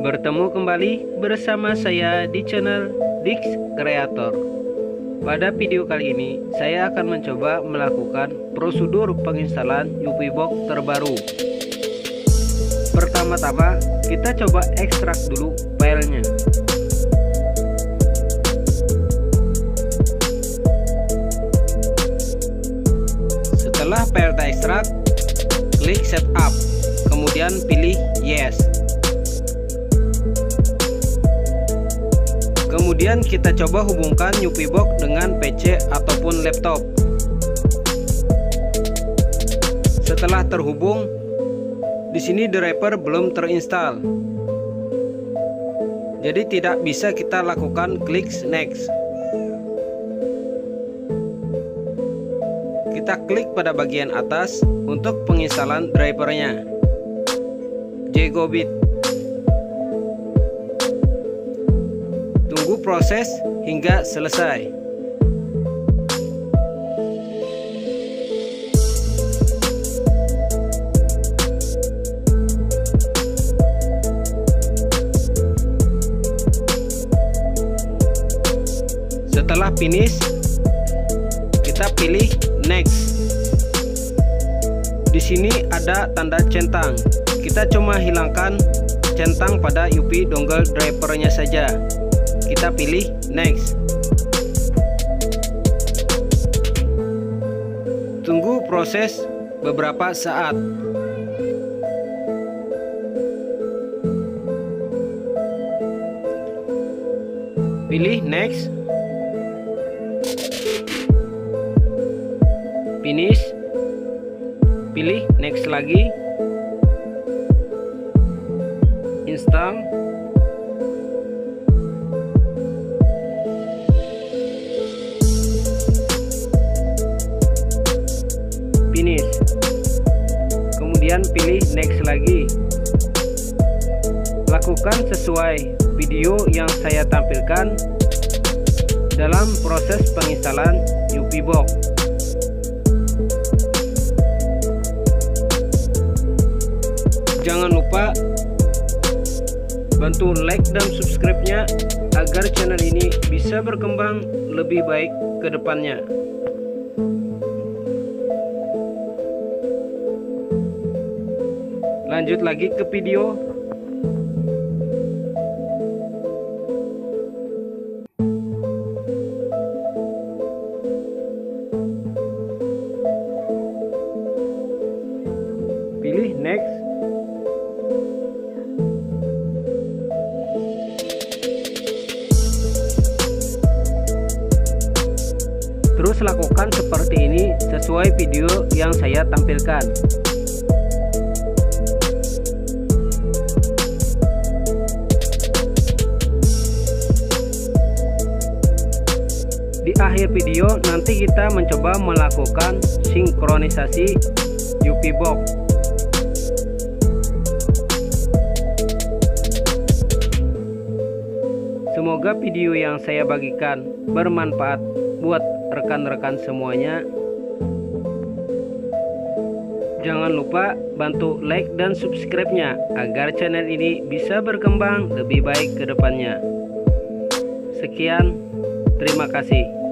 Bertemu kembali bersama saya di channel Dix Creator. Pada video kali ini saya akan mencoba melakukan prosedur penginstalan Ufi box terbaru. Pertama-tama kita coba ekstrak dulu filenya. Setelah file terekstrak, klik setup, kemudian pilih yes. Kemudian kita coba hubungkan Ufi box dengan PC ataupun laptop. Setelah terhubung, di sini driver belum terinstall. Jadi tidak bisa kita lakukan klik next. Kita klik pada bagian atas untuk penginstalan drivernya. Jgobit. Tunggu proses hingga selesai. Setelah finish, kita pilih next. Di sini ada tanda centang. Kita cuma hilangkan centang pada Ufi dongle drivernya saja. Kita pilih next. Tunggu proses beberapa saat. Pilih next. Finish. Pilih next lagi. Install. Finish. Kemudian pilih next lagi. Lakukan sesuai video yang saya tampilkan dalam proses penginstalan Ufi box. Jangan lupa bantu like dan subscribe-nya agar channel ini bisa berkembang lebih baik ke depannya. Lanjut lagi ke video. Pilih next. Terus lakukan seperti ini sesuai video yang saya tampilkan. Di akhir video nanti kita mencoba melakukan sinkronisasi Ufi box. Semoga video yang saya bagikan bermanfaat buat rekan-rekan semuanya. Jangan lupa bantu like dan subscribe-nya agar channel ini bisa berkembang lebih baik ke depannya. Sekian, terima kasih.